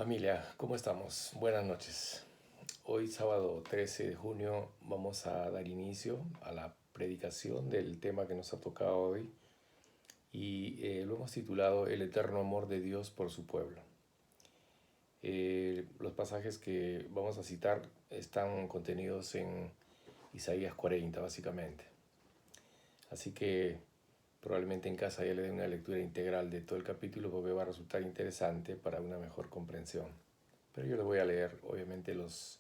Familia, ¿cómo estamos? Buenas noches. Hoy sábado 13 de junio vamos a dar inicio a la predicación del tema que nos ha tocado hoy y lo hemos titulado El eterno amor de Dios por su pueblo. Los pasajes que vamos a citar están contenidos en Isaías 40 básicamente. Así que probablemente en casa ya le dé una lectura integral de todo el capítulo porque va a resultar interesante para una mejor comprensión. Pero yo le voy a leer obviamente los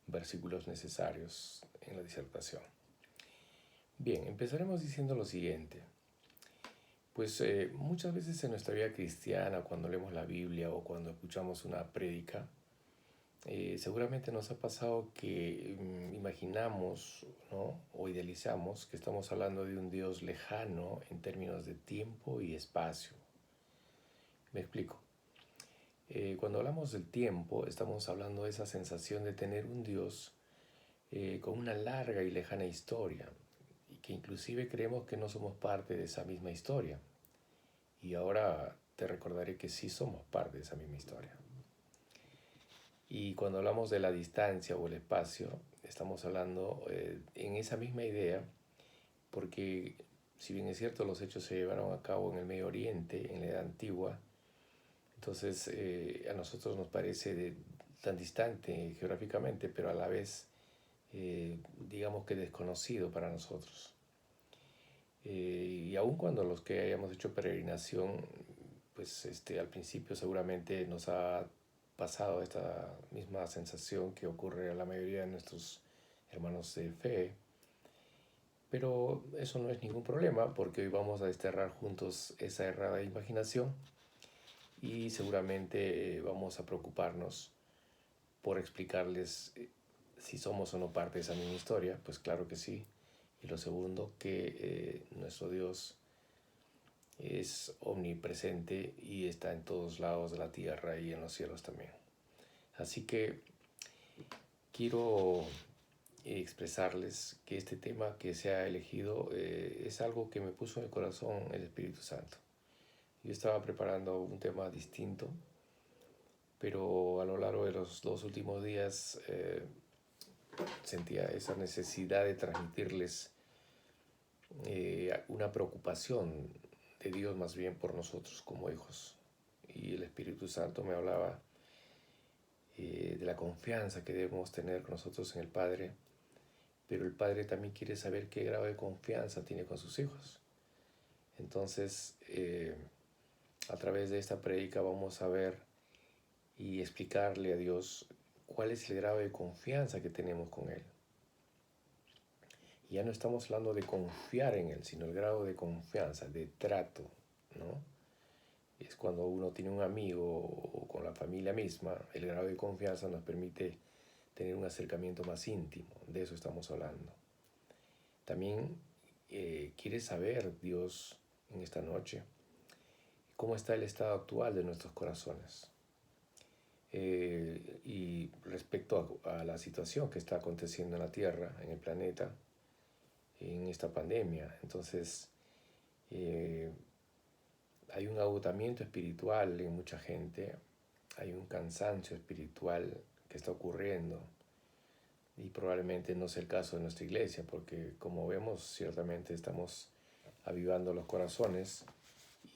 versículos necesarios en la disertación. Bien, empezaremos diciendo lo siguiente. Pues muchas veces en nuestra vida cristiana, cuando leemos la Biblia o cuando escuchamos una prédica, seguramente nos ha pasado que imaginamos, ¿no?, o idealizamos que estamos hablando de un Dios lejano en términos de tiempo y espacio. Me explico. Cuando hablamos del tiempo, estamos hablando de esa sensación de tener un Dios con una larga y lejana historia, y que inclusive creemos que no somos parte de esa misma historia. Y ahora te recordaré que sí somos parte de esa misma historia. Y cuando hablamos de la distancia o el espacio, estamos hablando en esa misma idea, porque si bien es cierto los hechos se llevaron a cabo en el Medio Oriente, en la Edad Antigua, entonces a nosotros nos parece tan distante geográficamente, pero a la vez digamos que desconocido para nosotros. Y aun cuando los que hayamos hecho peregrinación, pues al principio seguramente nos ha pasado esta misma sensación que ocurre a la mayoría de nuestros hermanos de fe, pero eso no es ningún problema porque hoy vamos a desterrar juntos esa errada imaginación y seguramente vamos a preocuparnos por explicarles si somos o no parte de esa misma historia, pues claro que sí. Y lo segundo, que nuestro Dios es omnipresente y está en todos lados de la tierra y en los cielos también. Así que quiero expresarles que este tema que se ha elegido es algo que me puso en el corazón el Espíritu Santo. Yo estaba preparando un tema distinto, pero a lo largo de los 2 últimos días sentía esa necesidad de transmitirles una preocupación de Dios más bien por nosotros como hijos. Y el Espíritu Santo me hablaba de la confianza que debemos tener con nosotros en el Padre, pero el Padre también quiere saber qué grado de confianza tiene con sus hijos. Entonces, a través de esta prédica vamos a ver y explicarle a Dios cuál es el grado de confianza que tenemos con Él. Y ya no estamos hablando de confiar en Él, sino el grado de confianza, de trato, ¿no? Es cuando uno tiene un amigo o con la familia misma, el grado de confianza nos permite tener un acercamiento más íntimo, de eso estamos hablando. También quiere saber Dios en esta noche cómo está el estado actual de nuestros corazones. Y respecto a la situación que está aconteciendo en la Tierra, en el planeta, en esta pandemia. Entonces, hay un agotamiento espiritual en mucha gente, hay un cansancio espiritual que está ocurriendo y probablemente no sea el caso de nuestra iglesia, porque como vemos, ciertamente estamos avivando los corazones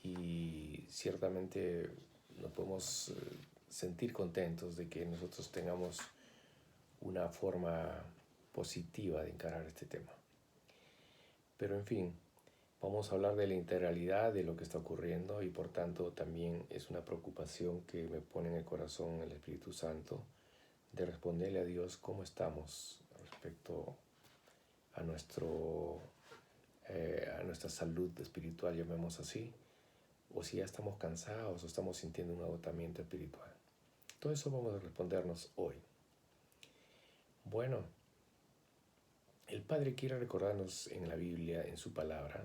y ciertamente nos podemos sentir contentos de que nosotros tengamos una forma positiva de encarar este tema. Pero en fin, vamos a hablar de la integralidad de lo que está ocurriendo y por tanto también es una preocupación que me pone en el corazón el Espíritu Santo de responderle a Dios cómo estamos respecto a, a nuestra salud espiritual, llamemos así, o si ya estamos cansados o estamos sintiendo un agotamiento espiritual. Todo eso vamos a respondernos hoy. Bueno, el Padre quiere recordarnos en la Biblia, en su palabra,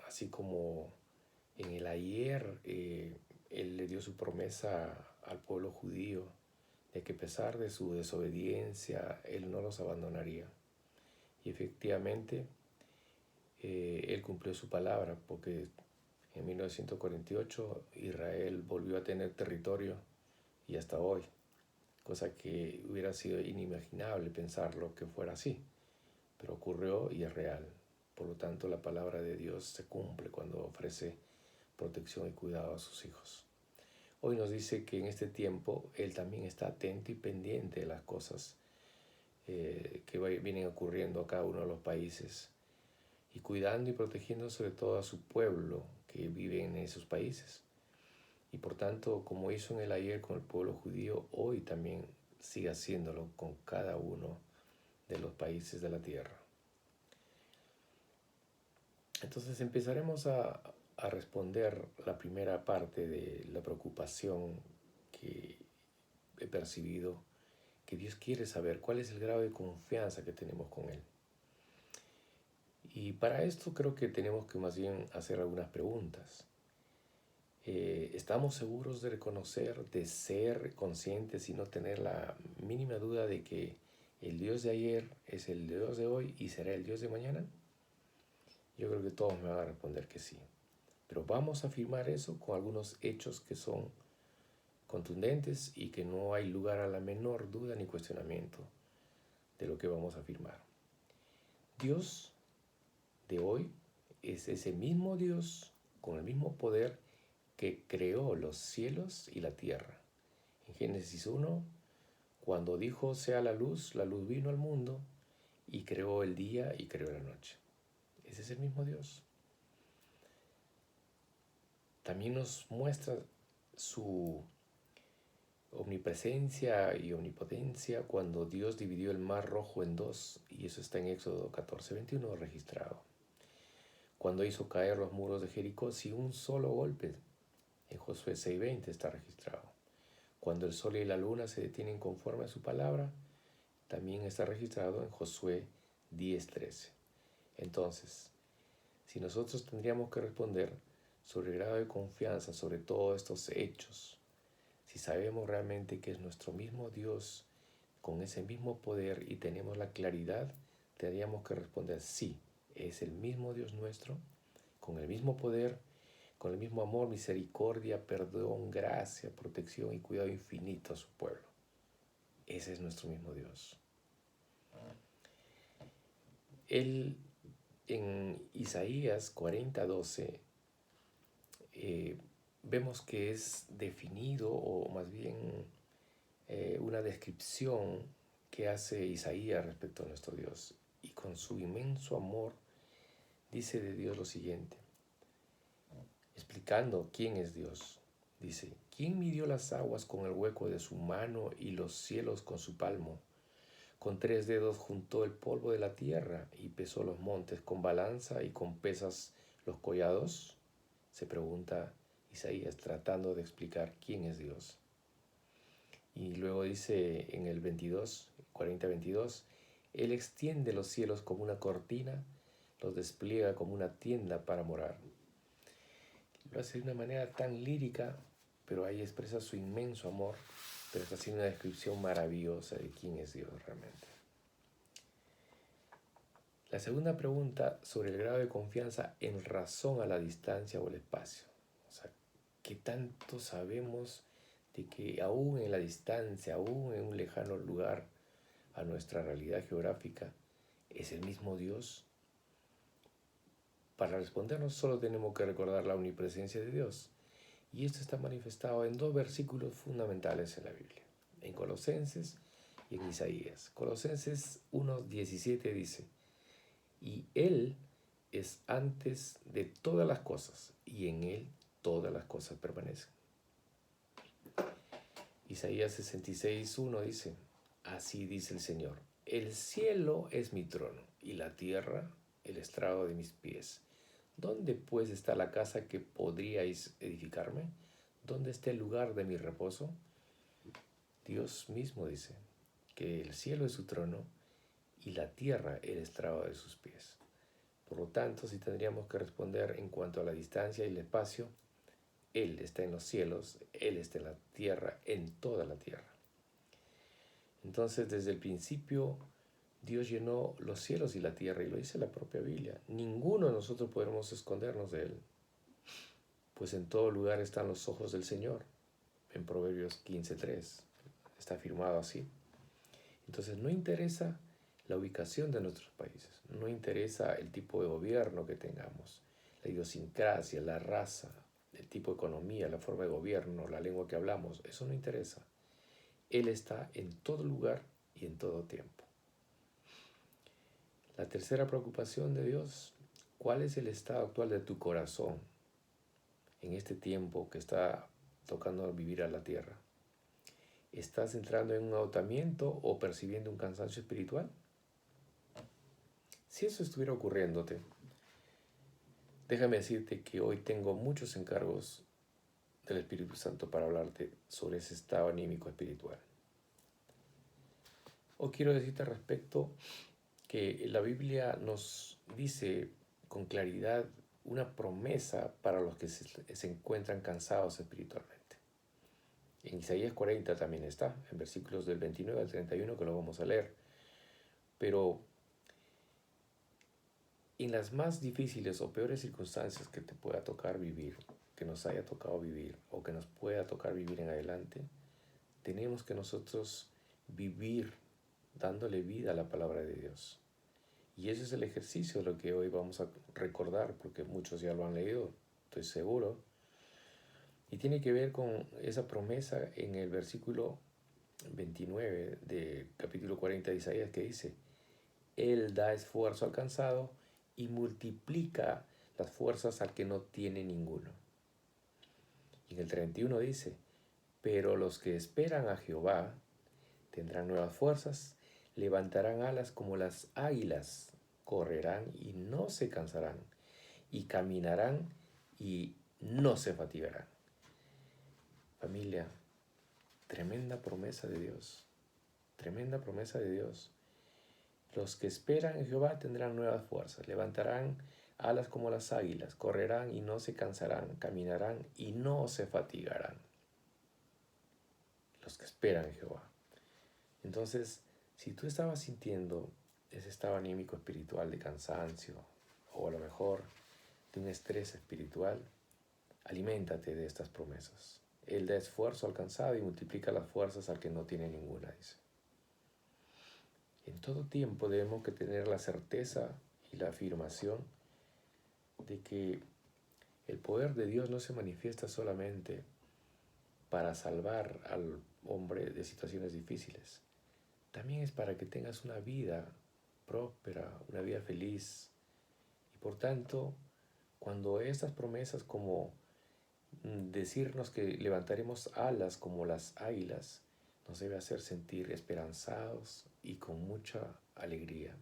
así como en el ayer Él le dio su promesa al pueblo judío de que a pesar de su desobediencia, Él no los abandonaría. Y efectivamente, Él cumplió su palabra porque en 1948 Israel volvió a tener territorio y hasta hoy, cosa que hubiera sido inimaginable pensarlo que fuera así, pero ocurrió y es real. Por lo tanto, la palabra de Dios se cumple cuando ofrece protección y cuidado a sus hijos. Hoy nos dice que en este tiempo Él también está atento y pendiente de las cosas que vienen ocurriendo a cada uno de los países y cuidando y protegiendo sobre todo a su pueblo que vive en esos países. Y por tanto, como hizo en el ayer con el pueblo judío, hoy también sigue haciéndolo con cada uno de los países de la tierra. Entonces empezaremos a responder la primera parte de la preocupación que he percibido, que Dios quiere saber cuál es el grado de confianza que tenemos con Él. Y para esto creo que tenemos que más bien hacer algunas preguntas. ¿Estamos seguros de reconocer, de ser conscientes y no tener la mínima duda de que el Dios de ayer es el Dios de hoy y será el Dios de mañana? Yo creo que todos me van a responder que sí. Pero vamos a afirmar eso con algunos hechos que son contundentes y que no hay lugar a la menor duda ni cuestionamiento de lo que vamos a afirmar. Dios de hoy es ese mismo Dios con el mismo poder que creó los cielos y la tierra. En Génesis 1, cuando dijo sea la luz vino al mundo y creó el día y creó la noche. Ese es el mismo Dios. También nos muestra su omnipresencia y omnipotencia cuando Dios dividió el mar Rojo en dos, y eso está en Éxodo 14:21 registrado. Cuando hizo caer los muros de Jericó sin un solo golpe, en Josué 6:20 está registrado. Cuando el sol y la luna se detienen conforme a su palabra, también está registrado en Josué 10:13. Entonces, si nosotros tendríamos que responder sobre el grado de confianza sobre todos estos hechos, si sabemos realmente que es nuestro mismo Dios con ese mismo poder y tenemos la claridad, tendríamos que responder sí, es el mismo Dios nuestro, con el mismo poder, con el mismo amor, misericordia, perdón, gracia, protección y cuidado infinito a su pueblo. Ese es nuestro mismo Dios. Él en Isaías 40:12 vemos que es definido, o más bien una descripción que hace Isaías respecto a nuestro Dios. Y con su inmenso amor dice de Dios lo siguiente, explicando quién es Dios. Dice, ¿quién midió las aguas con el hueco de su mano y los cielos con su palmo? Con 3 dedos juntó el polvo de la tierra y pesó los montes con balanza y con pesas los collados. Se pregunta Isaías tratando de explicar quién es Dios. Y luego dice en el 40:22, Él extiende los cielos como una cortina, los despliega como una tienda para morar. Lo hace de una manera tan lírica, pero ahí expresa su inmenso amor, pero está haciendo una descripción maravillosa de quién es Dios realmente. La segunda pregunta sobre el grado de confianza en razón a la distancia o el espacio. O sea, ¿qué tanto sabemos de que aún en la distancia, aún en un lejano lugar a nuestra realidad geográfica, es el mismo Dios? Para respondernos solo tenemos que recordar la omnipresencia de Dios. Y esto está manifestado en 2 versículos fundamentales en la Biblia, en Colosenses y en Isaías. Colosenses 1:17 dice, y Él es antes de todas las cosas, y en Él todas las cosas permanecen. Isaías 66:1 dice, así dice el Señor, el cielo es mi trono, y la tierra el estrado de mis pies. ¿Dónde pues está la casa que podríais edificarme? ¿Dónde está el lugar de mi reposo? Dios mismo dice que el cielo es su trono y la tierra el estrado de sus pies. Por lo tanto, si tendríamos que responder en cuanto a la distancia y el espacio, Él está en los cielos, Él está en la tierra, en toda la tierra. Entonces, desde el principio, Dios llenó los cielos y la tierra, y lo dice la propia Biblia. Ninguno de nosotros podemos escondernos de Él, pues en todo lugar están los ojos del Señor. en Proverbios 15:3. Está firmado así. Entonces no interesa la ubicación de nuestros países, no interesa el tipo de gobierno que tengamos, la idiosincrasia, la raza, el tipo de economía, la forma de gobierno, la lengua que hablamos, eso no interesa. Él está en todo lugar y en todo tiempo. La tercera preocupación de Dios: ¿cuál es el estado actual de tu corazón en este tiempo que está tocando vivir a la tierra? ¿Estás entrando en un agotamiento o percibiendo un cansancio espiritual? Si eso estuviera ocurriéndote, déjame decirte que hoy tengo muchos encargos del Espíritu Santo para hablarte sobre ese estado anímico espiritual. Hoy quiero decirte al respecto que la Biblia nos dice con claridad una promesa para los que se encuentran cansados espiritualmente. En Isaías 40 también está, en versículos del 29 al 31, que lo vamos a leer. Pero en las más difíciles o peores circunstancias que te pueda tocar vivir, que nos haya tocado vivir o que nos pueda tocar vivir en adelante, tenemos que nosotros vivir dándole vida a la palabra de Dios. Y ese es el ejercicio de lo que hoy vamos a recordar, porque muchos ya lo han leído, estoy seguro. Y tiene que ver con esa promesa en el versículo 29 de capítulo 40 de Isaías, que dice: Él da esfuerzo al cansado y multiplica las fuerzas al que no tiene ninguno. Y en el 31 dice: pero los que esperan a Jehová tendrán nuevas fuerzas, levantarán alas como las águilas, correrán y no se cansarán, y caminarán y no se fatigarán. Familia, tremenda promesa de Dios, tremenda promesa de Dios. Los que esperan en Jehová tendrán nuevas fuerzas, levantarán alas como las águilas, correrán y no se cansarán, caminarán y no se fatigarán. Los que esperan en Jehová. Entonces, si tú estabas sintiendo ese estado anímico espiritual de cansancio, o a lo mejor de un estrés espiritual, aliméntate de estas promesas. Él da esfuerzo al cansado y multiplica las fuerzas al que no tiene ninguna, dice. En todo tiempo debemos que tener la certeza y la afirmación de que el poder de Dios no se manifiesta solamente para salvar al hombre de situaciones difíciles. También es para que tengas una vida próspera, una vida feliz. Y por tanto, cuando estas promesas como decirnos que levantaremos alas como las águilas, nos debe hacer sentir esperanzados y con mucha alegría.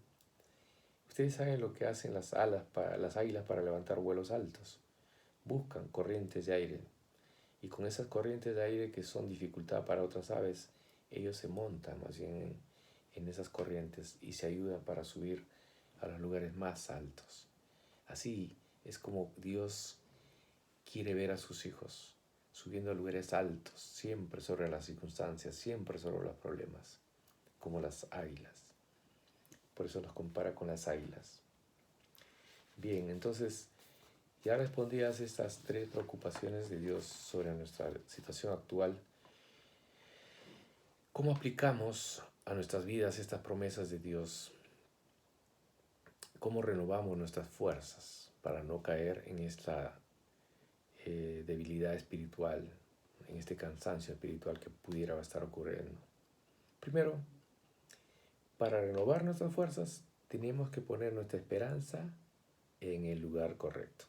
Ustedes saben lo que hacen las águilas para levantar vuelos altos. Buscan corrientes de aire. Y con esas corrientes de aire que son dificultad para otras aves, ellos se montan más bien en esas corrientes y se ayudan para subir a los lugares más altos. Así es como Dios quiere ver a sus hijos subiendo a lugares altos, siempre sobre las circunstancias, siempre sobre los problemas, como las águilas. Por eso los compara con las águilas. Bien, entonces ya respondías estas tres preocupaciones de Dios sobre nuestra situación actual. ¿Cómo aplicamos a nuestras vidas estas promesas de Dios? ¿Cómo renovamos nuestras fuerzas para no caer en esta debilidad espiritual, en este cansancio espiritual que pudiera estar ocurriendo? Primero, para renovar nuestras fuerzas, tenemos que poner nuestra esperanza en el lugar correcto.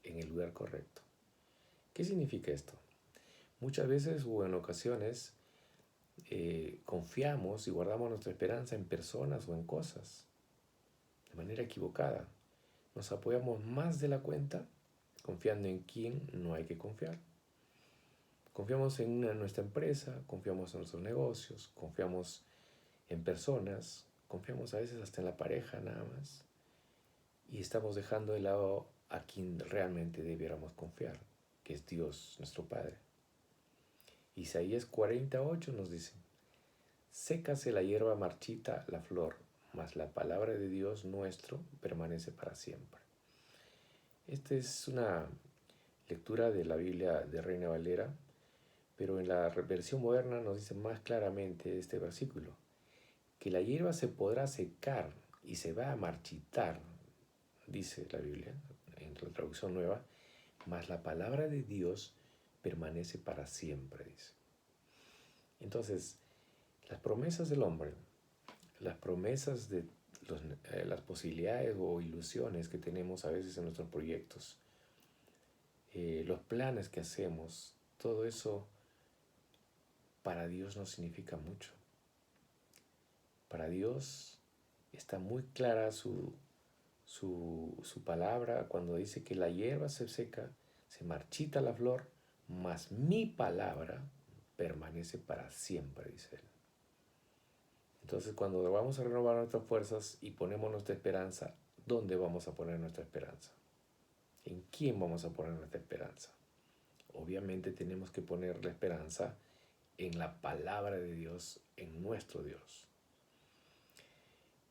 En el lugar correcto. ¿Qué significa esto? Muchas veces o en ocasiones confiamos y guardamos nuestra esperanza en personas o en cosas de manera equivocada. Nos apoyamos más de la cuenta confiando en quien no hay que confiar. Confiamos en nuestra empresa, confiamos en nuestros negocios, confiamos en personas, confiamos a veces hasta en la pareja nada más, y estamos dejando de lado a quien realmente debiéramos confiar, que es Dios, nuestro Padre. Isaías 48 nos dice: sécase la hierba, marchita la flor, mas la palabra de Dios nuestro permanece para siempre. Esta es una lectura de la Biblia de Reina Valera, Pero en la versión moderna nos dice más claramente este versículo, que la hierba se podrá secar y se va a marchitar, dice la Biblia, en la traducción nueva, mas la palabra de Dios permanece para siempre, dice. Entonces, las promesas del hombre, las promesas de las posibilidades o ilusiones que tenemos a veces en nuestros proyectos, los planes que hacemos, todo eso para Dios no significa mucho. Para Dios está muy clara su palabra cuando dice que la hierba se seca, se marchita la flor, mas mi palabra permanece para siempre, dice él. Entonces, cuando vamos a renovar nuestras fuerzas y ponemos nuestra esperanza, ¿dónde vamos a poner nuestra esperanza? ¿En quién vamos a poner nuestra esperanza? Obviamente tenemos que poner la esperanza en la palabra de Dios, en nuestro Dios.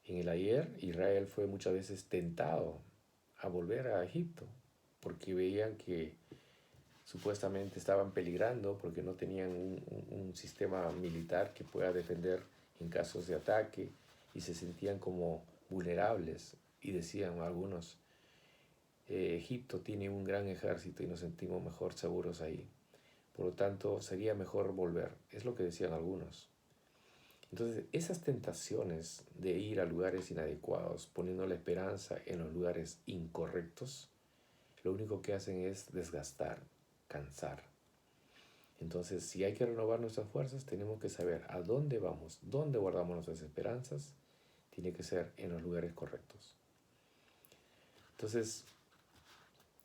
En el ayer, Israel fue muchas veces tentado a volver a Egipto porque veían que supuestamente estaban peligrando porque no tenían un sistema militar que pueda defender en casos de ataque y se sentían como vulnerables y decían algunos, Egipto tiene un gran ejército y nos sentimos mejor seguros ahí. Por lo tanto, sería mejor volver. Es lo que decían algunos. Entonces, esas tentaciones de ir a lugares inadecuados, poniendo la esperanza en los lugares incorrectos, lo único que hacen es desgastar, cansar. Entonces, si hay que renovar nuestras fuerzas, tenemos que saber a dónde vamos, dónde guardamos nuestras esperanzas, tiene que ser en los lugares correctos. Entonces,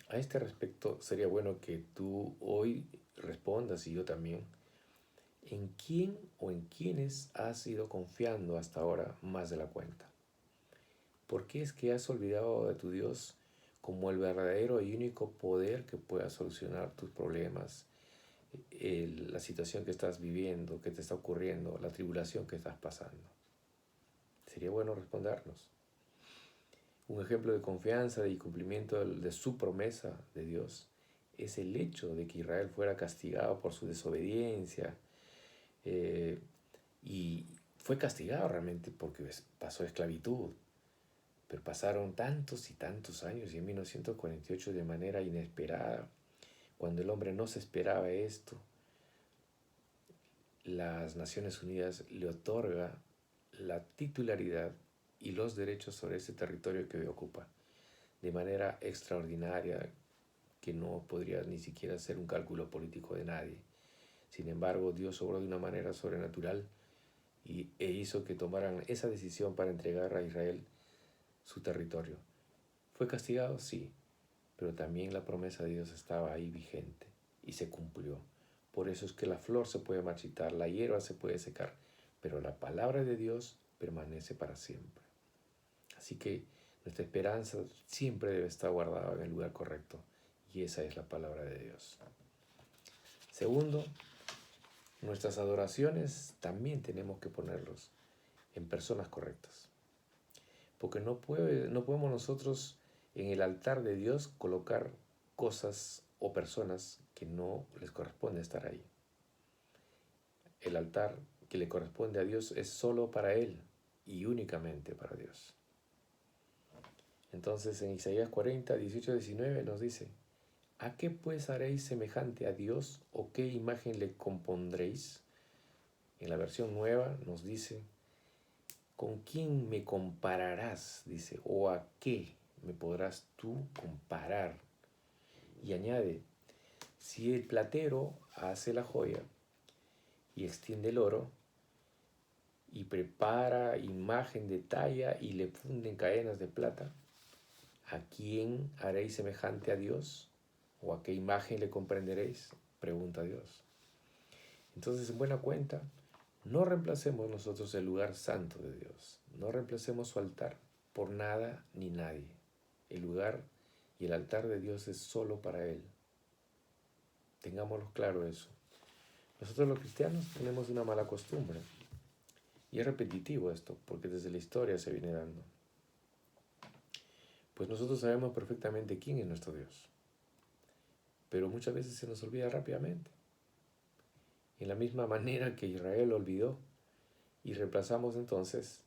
a este respecto, sería bueno que tú hoy respondas, y yo también, ¿en quién o en quiénes has ido confiando hasta ahora más de la cuenta? ¿Por qué es que has olvidado de tu Dios como el verdadero y único poder que pueda solucionar tus problemas, la situación que estás viviendo, que te está ocurriendo, la tribulación que estás pasando? Sería bueno respondernos. Un ejemplo de confianza y cumplimiento de su promesa de Dios es el hecho de que Israel fuera castigado por su desobediencia, y fue castigado realmente porque pasó esclavitud. Pero pasaron tantos y tantos años y en 1948 de manera inesperada, cuando el hombre no se esperaba esto, las Naciones Unidas le otorga la titularidad y los derechos sobre ese territorio que hoy ocupa, de manera extraordinaria que no podría ni siquiera ser un cálculo político de nadie. Sin embargo, Dios obró de una manera sobrenatural e hizo que tomaran esa decisión para entregar a Israel su territorio. ¿Fue castigado? Sí, pero también la promesa de Dios estaba ahí vigente y se cumplió. Por eso es que la flor se puede marchitar, la hierba se puede secar, pero la palabra de Dios permanece para siempre. Así que nuestra esperanza siempre debe estar guardada en el lugar correcto, y esa es la palabra de Dios. Segundo, nuestras adoraciones también tenemos que ponerlos en personas correctas. Porque no podemos nosotros en el altar de Dios colocar cosas o personas que no les corresponde estar ahí. El altar que le corresponde a Dios es solo para Él y únicamente para Dios. Entonces en Isaías 40, 18, 19 nos dice, ¿a qué pues haréis semejante a Dios o qué imagen le compondréis? En la versión nueva nos dice, ¿con quién me compararás? Dice, ¿o a qué me podrás tú comparar? Y añade, si el platero hace la joya y extiende el oro y prepara imagen de talla y le funde en cadenas de plata, ¿a quién haréis semejante a Dios? ¿O a qué imagen le comprenderéis? Pregunta Dios. Entonces, en buena cuenta, no reemplacemos nosotros el lugar santo de Dios. No reemplacemos su altar por nada ni nadie. El lugar y el altar de Dios es solo para Él. Tengámoslo claro eso. Nosotros los cristianos tenemos una mala costumbre. Y es repetitivo esto, porque desde la historia se viene dando. Pues nosotros sabemos perfectamente quién es nuestro Dios. Pero muchas veces se nos olvida rápidamente. en la misma manera que Israel lo olvidó, y reemplazamos entonces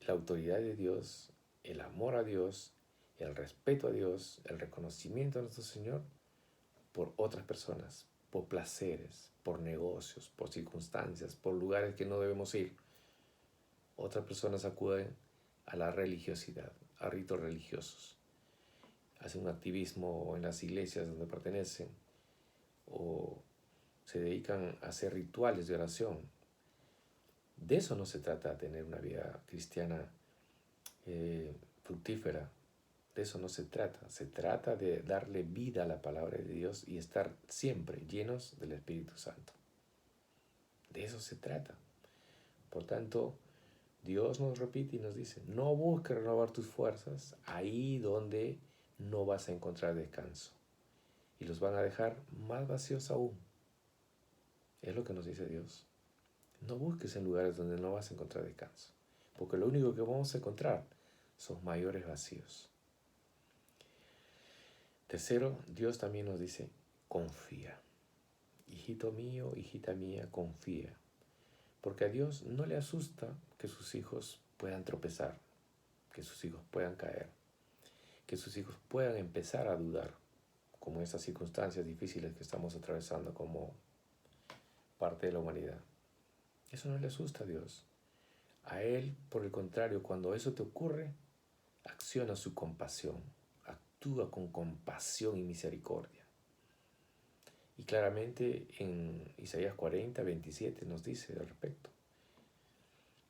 la autoridad de Dios, el amor a Dios, el respeto a Dios, el reconocimiento a nuestro Señor por otras personas, por placeres, por negocios, por circunstancias, por lugares que no debemos ir. Otras personas acuden a la religiosidad, a ritos religiosos, hacen un activismo en las iglesias donde pertenecen o se dedican a hacer rituales de oración. De eso no se trata, tener una vida cristiana fructífera. De eso no se trata. Se trata de darle vida a la palabra de Dios y estar siempre llenos del Espíritu Santo. De eso se trata. Por tanto, Dios nos repite y nos dice, no busques renovar tus fuerzas ahí donde no vas a encontrar descanso. Y los van a dejar más vacíos aún. Es lo que nos dice Dios. No busques en lugares donde no vas a encontrar descanso. Porque lo único que vamos a encontrar son mayores vacíos. Tercero, Dios también nos dice, confía. Hijito mío, hijita mía, confía. Porque a Dios no le asusta que sus hijos puedan tropezar, que sus hijos puedan caer, que sus hijos puedan empezar a dudar, como esas circunstancias difíciles que estamos atravesando como parte de la humanidad. Eso no le asusta a Dios. A Él, por el contrario, cuando eso te ocurre, acciona su compasión, actúa con compasión y misericordia. Y claramente en Isaías 40, 27 nos dice al respecto.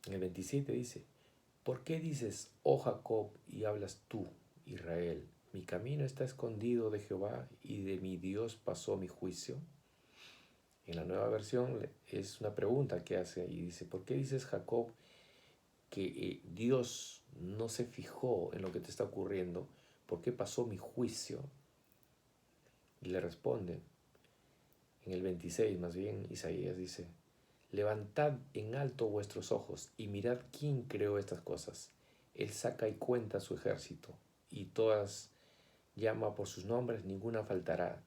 En el 27 dice, ¿por qué dices, oh Jacob, y hablas tú, Israel? Mi camino está escondido de Jehová y de mi Dios pasó mi juicio. En la nueva versión es una pregunta que hace y dice, ¿por qué dices, Jacob, que Dios no se fijó en lo que te está ocurriendo? ¿Por qué pasó mi juicio? Y le responde, en el 26 más bien, Isaías dice, levantad en alto vuestros ojos y mirad quién creó estas cosas. Él saca y cuenta su ejército, y todas llama por sus nombres, ninguna faltará.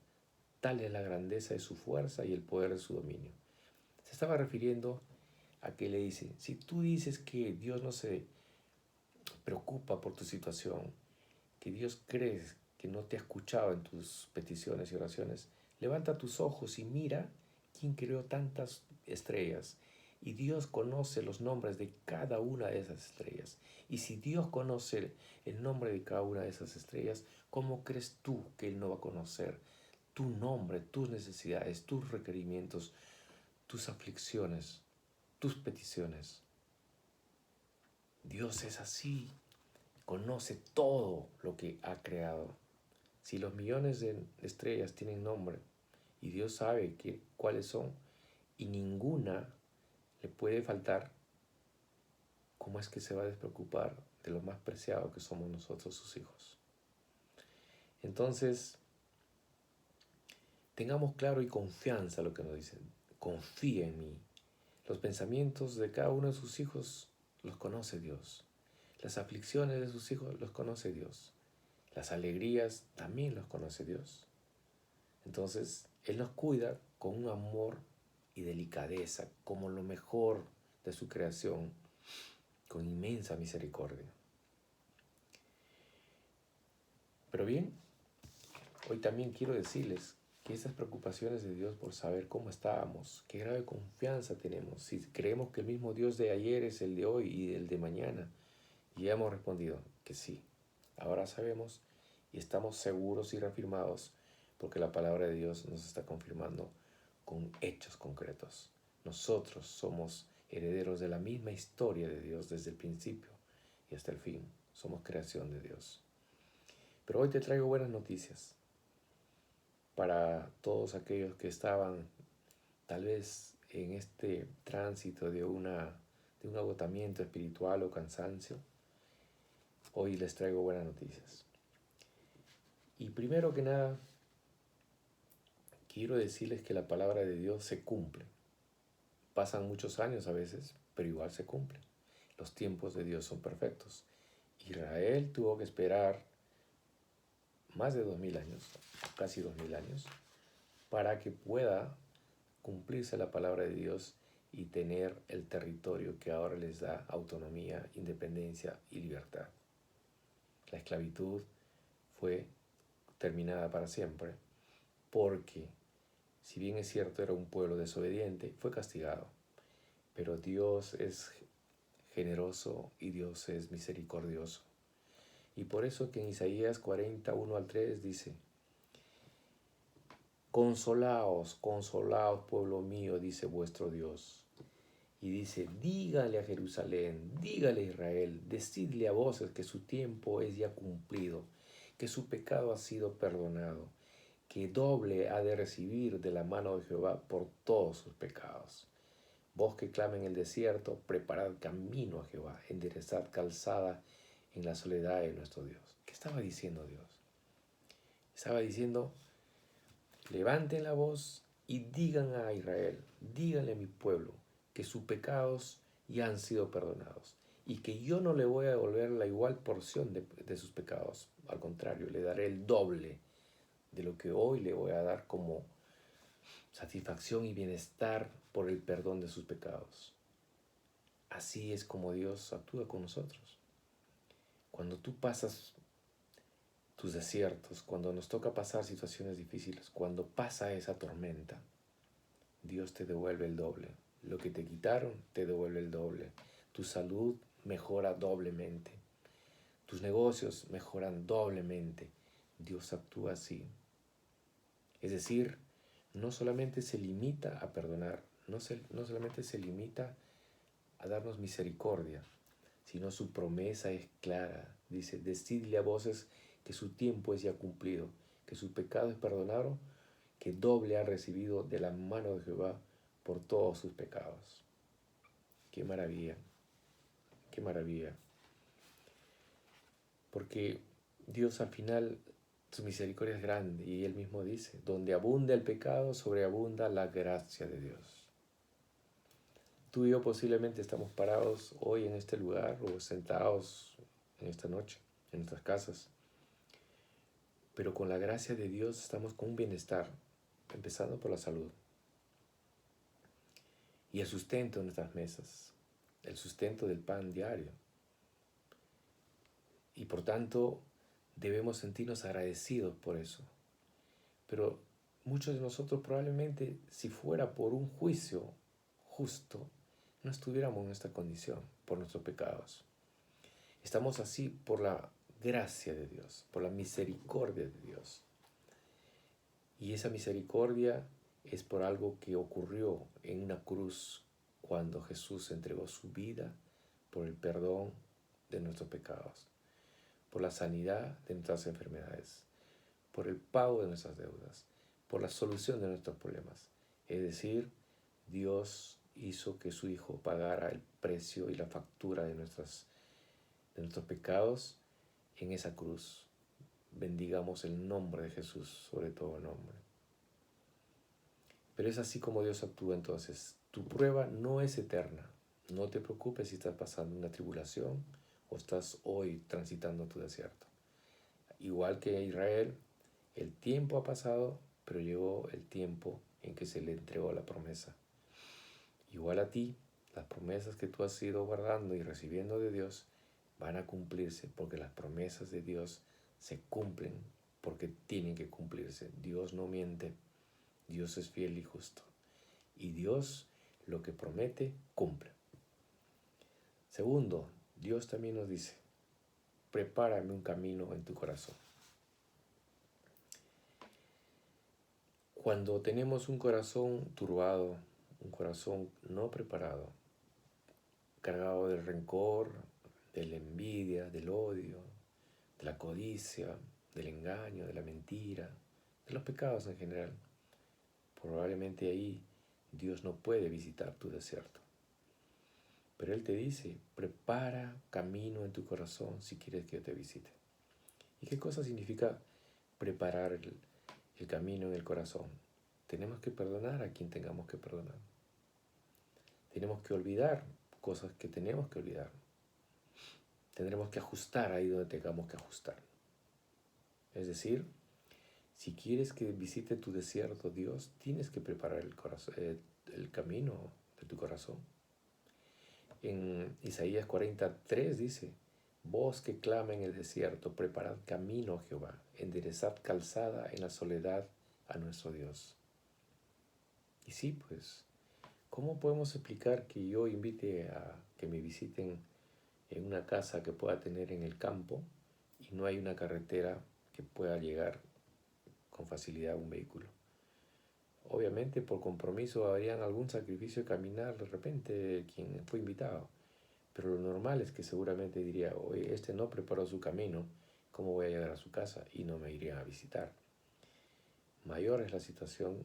Tal es la grandeza de su fuerza y el poder de su dominio. Se estaba refiriendo a que le dice, si tú dices que Dios no se preocupa por tu situación, que Dios crees que no te ha escuchado en tus peticiones y oraciones, levanta tus ojos y mira quién creó tantas estrellas. Y Dios conoce los nombres de cada una de esas estrellas. Y si Dios conoce el nombre de cada una de esas estrellas, ¿cómo crees tú que Él no va a conocer tu nombre, tus necesidades, tus requerimientos, tus aflicciones, tus peticiones? Dios es así. Conoce todo lo que ha creado. Si los millones de estrellas tienen nombre y Dios sabe cuáles son y ninguna le puede faltar, ¿cómo es que se va a despreocupar de lo más preciado que somos nosotros, sus hijos? Entonces, tengamos claro y confianza lo que nos dicen. Confía en mí. Los pensamientos de cada uno de sus hijos los conoce Dios. Las aflicciones de sus hijos los conoce Dios. Las alegrías también los conoce Dios. Entonces, Él nos cuida con un amor y delicadeza, como lo mejor de su creación, con inmensa misericordia. Pero bien, hoy también quiero decirles que esas preocupaciones de Dios por saber cómo estábamos, qué grado de confianza tenemos, si creemos que el mismo Dios de ayer es el de hoy y el de mañana, y ya hemos respondido que sí. Ahora sabemos y estamos seguros y reafirmados porque la palabra de Dios nos está confirmando con hechos concretos. Nosotros somos herederos de la misma historia de Dios desde el principio y hasta el fin. Somos creación de Dios. Pero hoy te traigo buenas noticias para todos aquellos que estaban tal vez en este tránsito de un agotamiento espiritual o cansancio. Hoy les traigo buenas noticias. Y primero que nada, quiero decirles que la palabra de Dios se cumple. Pasan muchos años a veces, pero igual se cumple. Los tiempos de Dios son perfectos. Israel tuvo que esperar más de 2000 años, casi 2000 años, para que pueda cumplirse la palabra de Dios y tener el territorio que ahora les da autonomía, independencia y libertad. La esclavitud fue terminada para siempre porque, si bien es cierto, era un pueblo desobediente, fue castigado. Pero Dios es generoso y Dios es misericordioso. Y por eso que en Isaías 41 al 3 dice: consolaos, consolaos, pueblo mío, dice vuestro Dios. Y dice: dígale a Jerusalén, dígale a Israel, decidle a voces que su tiempo es ya cumplido, que su pecado ha sido perdonado, que doble ha de recibir de la mano de Jehová por todos sus pecados. Vos que clama en el desierto, preparad camino a Jehová, enderezad calzada en la soledad de nuestro Dios. ¿Qué estaba diciendo Dios? Estaba diciendo: levanten la voz y digan a Israel, díganle a mi pueblo, que sus pecados ya han sido perdonados y que yo no le voy a devolver la igual porción de sus pecados. Al contrario, le daré el doble de lo que hoy le voy a dar como satisfacción y bienestar por el perdón de sus pecados. Así es como Dios actúa con nosotros. Cuando tú pasas tus desiertos, cuando nos toca pasar situaciones difíciles, cuando pasa esa tormenta, Dios te devuelve el doble. Lo que te quitaron, te devuelve el doble. Tu salud mejora doblemente. Tus negocios mejoran doblemente. Dios actúa así. Es decir, no solamente se limita a perdonar, no solamente se limita a darnos misericordia, sino su promesa es clara. Dice: decidle a voces que su tiempo es ya cumplido, que su pecado es perdonado, que doble ha recibido de la mano de Jehová por todos sus pecados. Qué maravilla, qué maravilla. Porque Dios, al final, su misericordia es grande, y Él mismo dice: donde abunda el pecado, sobreabunda la gracia de Dios. Tú y yo posiblemente estamos parados hoy en este lugar o sentados en esta noche en nuestras casas, pero con la gracia de Dios estamos con un bienestar, empezando por la salud y el sustento de nuestras mesas, el sustento del pan diario. Y por tanto debemos sentirnos agradecidos por eso. Pero muchos de nosotros probablemente, si fuera por un juicio justo, no estuviéramos en esta condición por nuestros pecados. Estamos así por la gracia de Dios, por la misericordia de Dios. Y esa misericordia es por algo que ocurrió en una cruz cuando Jesús entregó su vida por el perdón de nuestros pecados, por la sanidad de nuestras enfermedades, por el pago de nuestras deudas, por la solución de nuestros problemas. Es decir, Dios hizo que su Hijo pagara el precio y la factura de nuestros pecados en esa cruz. Bendigamos el nombre de Jesús sobre todo nombre. Pero es así como Dios actúa entonces. Tu prueba no es eterna. No te preocupes si estás pasando una tribulación o estás hoy transitando tu desierto. Igual que a Israel, el tiempo ha pasado, pero llegó el tiempo en que se le entregó la promesa. Igual a ti, las promesas que tú has ido guardando y recibiendo de Dios van a cumplirse, porque las promesas de Dios se cumplen porque tienen que cumplirse. Dios no miente, Dios es fiel y justo. Y Dios lo que promete, cumple. Segundo, Dios también nos dice: prepárame un camino en tu corazón. Cuando tenemos un corazón turbado, un corazón no preparado, cargado del rencor, de la envidia, del odio, de la codicia, del engaño, de la mentira, de los pecados en general, probablemente ahí Dios no puede visitar tu desierto. Pero Él te dice: prepara camino en tu corazón si quieres que yo te visite. ¿Y qué cosa significa preparar el camino en el corazón? Tenemos que perdonar a quien tengamos que perdonar. Tenemos que olvidar cosas que tenemos que olvidar. Tendremos que ajustar ahí donde tengamos que ajustar. Es decir, Si quieres que visite tu desierto Dios, tienes que preparar el camino de tu corazón. En Isaías 43 dice, voz que clama en el desierto, preparad camino a Jehová, enderezad calzada en la soledad a nuestro Dios. Y sí, pues, ¿cómo podemos explicar que yo invite a que me visiten en una casa que pueda tener en el campo y no hay una carretera que pueda llegar con facilidad a un vehículo? Obviamente por compromiso habrían algún sacrificio de caminar de repente quien fue invitado, pero lo normal es que seguramente diría, oye, este no preparó su camino, ¿cómo voy a llegar a su casa? Y no me irían a visitar. Mayor es la situación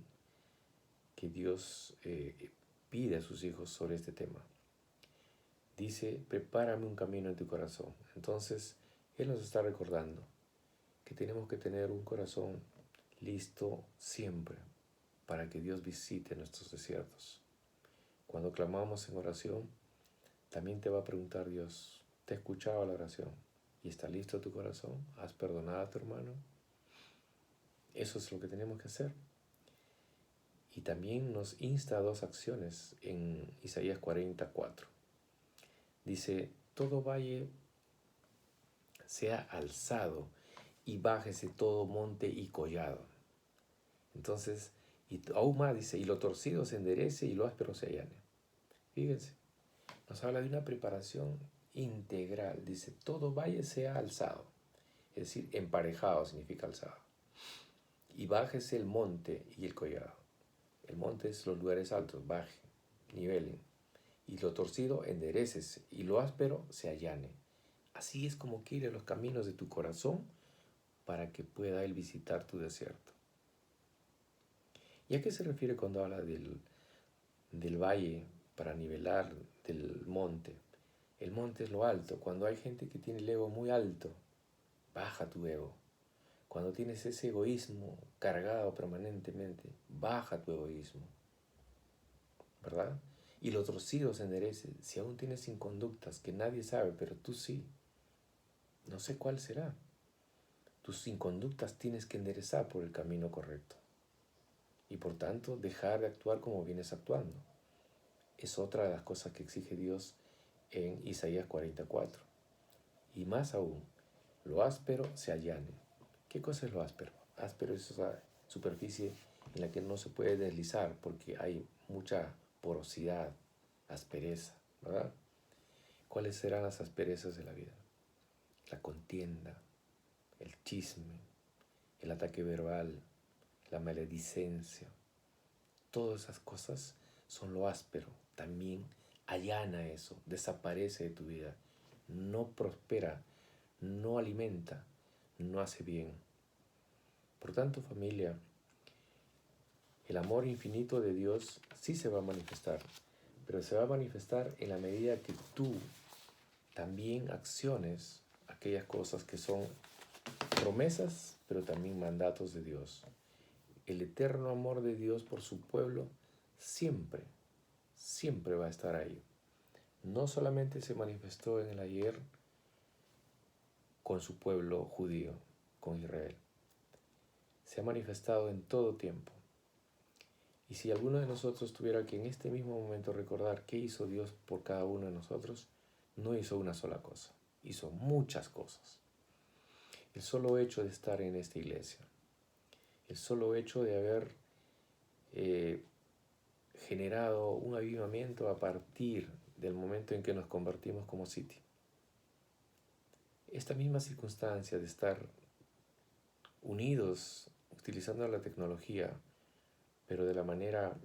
que Dios pide a sus hijos sobre este tema. Dice, prepárame un camino en tu corazón. Entonces, Él nos está recordando que tenemos que tener un corazón listo siempre para que Dios visite nuestros desiertos. Cuando clamamos en oración, también te va a preguntar Dios, ¿te he escuchado la oración? ¿Y está listo tu corazón? ¿Has perdonado a tu hermano? Eso es lo que tenemos que hacer. Y también nos insta a dos acciones en Isaías 44. Dice, todo valle sea alzado y bájese todo monte y collado. Entonces, y aún más dice, y lo torcido se enderece y lo áspero se allane. Fíjense, nos habla de una preparación integral. Dice, todo valle sea alzado. Es decir, emparejado significa alzado. Y bájese el monte y el collado. El monte es los lugares altos, baje, nivelen. Y lo torcido endereces y lo áspero se allane. Así es como quiere los caminos de tu corazón para que pueda Él visitar tu desierto. ¿Y a qué se refiere cuando habla del valle para nivelar del monte? El monte es lo alto. Cuando hay gente que tiene el ego muy alto, baja tu ego. Cuando tienes ese egoísmo cargado permanentemente, baja tu egoísmo, ¿verdad? Y lo torcido se enderece. Si aún tienes inconductas que nadie sabe, pero tú sí, no sé cuál será. Tus inconductas tienes que enderezar por el camino correcto. Y por tanto, dejar de actuar como vienes actuando. Es otra de las cosas que exige Dios en Isaías 44. Y más aún, lo áspero se allane. ¿Qué cosa es lo áspero? Áspero es esa superficie en la que no se puede deslizar porque hay mucha porosidad, aspereza, ¿verdad? ¿Cuáles serán las asperezas de la vida? La contienda, el chisme, el ataque verbal, la maledicencia. Todas esas cosas son lo áspero. También allana eso, desaparece de tu vida. No prospera, no alimenta, no hace bien. Por tanto, familia, el amor infinito de Dios sí se va a manifestar, pero se va a manifestar en la medida que tú también acciones aquellas cosas que son promesas, pero también mandatos de Dios. El eterno amor de Dios por su pueblo siempre, siempre va a estar ahí. No solamente se manifestó en el ayer con su pueblo judío, con Israel. Se ha manifestado en todo tiempo. Y si alguno de nosotros tuviera que en este mismo momento recordar qué hizo Dios por cada uno de nosotros, no hizo una sola cosa, hizo muchas cosas. El solo hecho de estar en esta iglesia, el solo hecho de haber generado un avivamiento a partir del momento en que nos convertimos como City. Esta misma circunstancia de estar unidos utilizando la tecnología, pero de la manera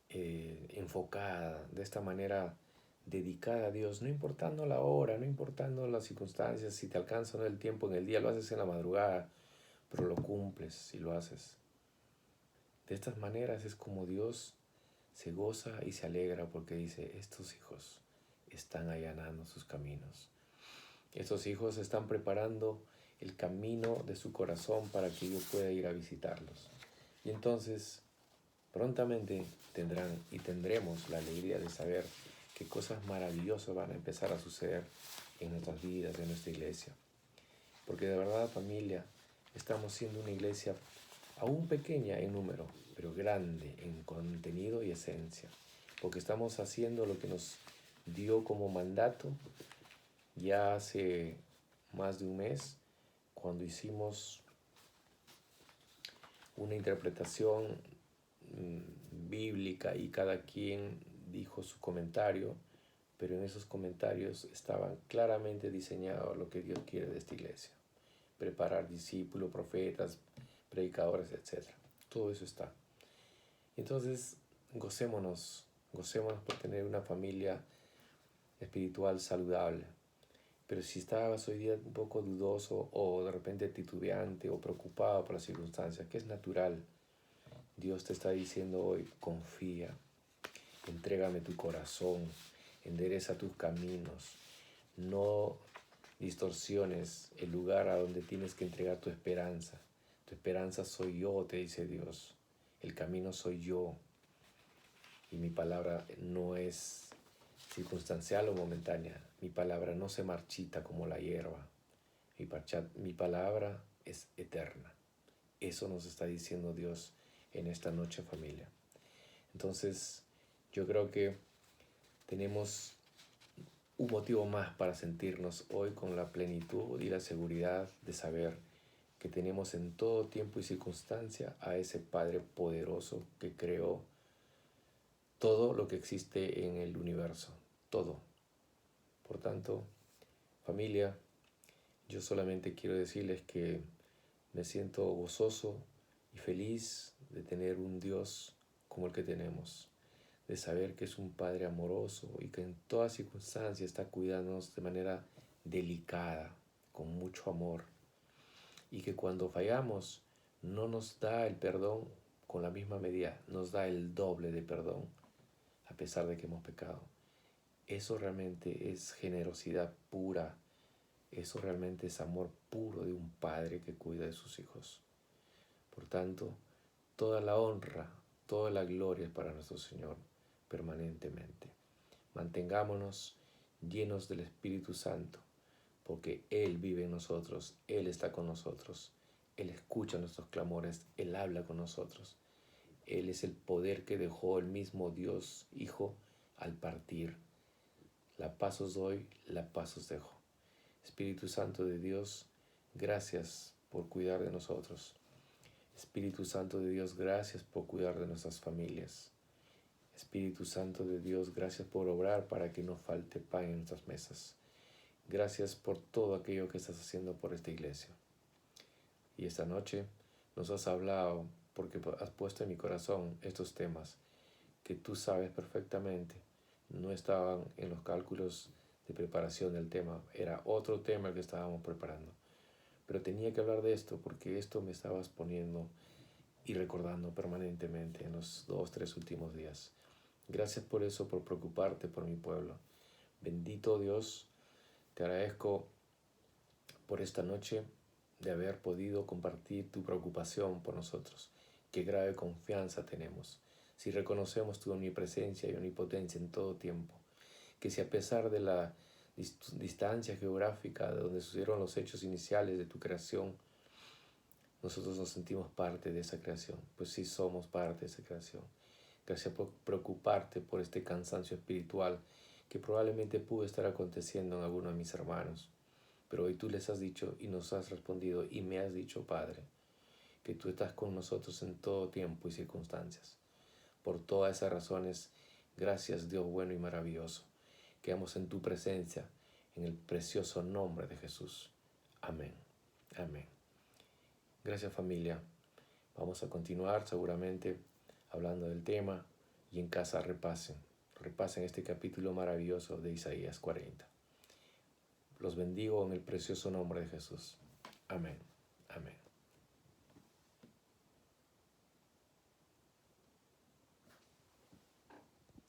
enfocada, de esta manera dedicada a Dios, no importando la hora, no importando las circunstancias, si te alcanza o no el tiempo en el día, lo haces en la madrugada, pero lo cumples y lo haces. De estas maneras es como Dios se goza y se alegra porque dice, estos hijos están allanando sus caminos. Estos hijos están preparando el camino de su corazón para que yo pueda ir a visitarlos. Y entonces, prontamente tendremos la alegría de saber que cosas maravillosas van a empezar a suceder en nuestras vidas, en nuestra iglesia. Porque de verdad, familia, estamos siendo una iglesia aún pequeña en número, pero grande en contenido y esencia, porque estamos haciendo lo que nos dio como mandato ya hace más de un mes, cuando hicimos una interpretación bíblica y cada quien dijo su comentario, pero en esos comentarios estaban claramente diseñado lo que Dios quiere de esta iglesia: preparar discípulos, profetas, predicadores, etc. Todo eso está. Entonces, gocémonos por tener una familia espiritual saludable. Pero si estabas hoy día un poco dudoso o de repente titubeante o preocupado por las circunstancias, que es natural, Dios te está diciendo hoy: confía, entrégame tu corazón, endereza tus caminos, no distorsiones el lugar a donde tienes que entregar tu esperanza. Tu esperanza soy yo, te dice Dios. El camino soy yo. Y mi palabra no es circunstancial o momentánea. Mi palabra no se marchita como la hierba. Mi palabra es eterna. Eso nos está diciendo Dios en esta noche, familia. Entonces, yo creo que tenemos un motivo más para sentirnos hoy con la plenitud y la seguridad de saber que tenemos en todo tiempo y circunstancia a ese Padre poderoso que creó todo lo que existe en el universo, todo. Por tanto, familia, yo solamente quiero decirles que me siento gozoso y feliz de tener un Dios como el que tenemos, de saber que es un Padre amoroso y que en todas circunstancias está cuidándonos de manera delicada, con mucho amor, y que cuando fallamos no nos da el perdón con la misma medida, nos da el doble de perdón a pesar de que hemos pecado. Eso realmente es generosidad pura, eso realmente es amor puro de un padre que cuida de sus hijos. Por tanto, toda la honra, toda la gloria es para nuestro Señor permanentemente. Mantengámonos llenos del Espíritu Santo, porque Él vive en nosotros, Él está con nosotros, Él escucha nuestros clamores, Él habla con nosotros. Él es el poder que dejó el mismo Dios Hijo al partir. La paz os doy, la paz os dejo. Espíritu Santo de Dios, gracias por cuidar de nosotros. Espíritu Santo de Dios, gracias por cuidar de nuestras familias. Espíritu Santo de Dios, gracias por obrar para que no falte pan en nuestras mesas. Gracias por todo aquello que estás haciendo por esta iglesia. Y esta noche nos has hablado porque has puesto en mi corazón estos temas que tú sabes perfectamente no estaban en los cálculos de preparación del tema. Era otro tema el que estábamos preparando. Pero tenía que hablar de esto porque esto me estabas poniendo y recordando permanentemente en los 2-3 últimos días. Gracias por eso, por preocuparte por mi pueblo. Bendito Dios, te agradezco por esta noche de haber podido compartir tu preocupación por nosotros. Qué grave confianza tenemos si reconocemos tu omnipresencia y omnipotencia en todo tiempo. Que si a pesar de la distancia geográfica de donde sucedieron los hechos iniciales de tu creación, nosotros nos sentimos parte de esa creación, pues sí somos parte de esa creación. Gracias por preocuparte por este cansancio espiritual que probablemente pudo estar aconteciendo en alguno de mis hermanos. Pero hoy tú les has dicho y nos has respondido y me has dicho, Padre, que tú estás con nosotros en todo tiempo y circunstancias. Por todas esas razones, gracias Dios bueno y maravilloso. Quedamos en tu presencia, en el precioso nombre de Jesús. Amén. Amén. Gracias, familia. Vamos a continuar seguramente hablando del tema y en casa repasen este capítulo maravilloso de Isaías 40. Los bendigo en el precioso nombre de Jesús. Amén. Amén.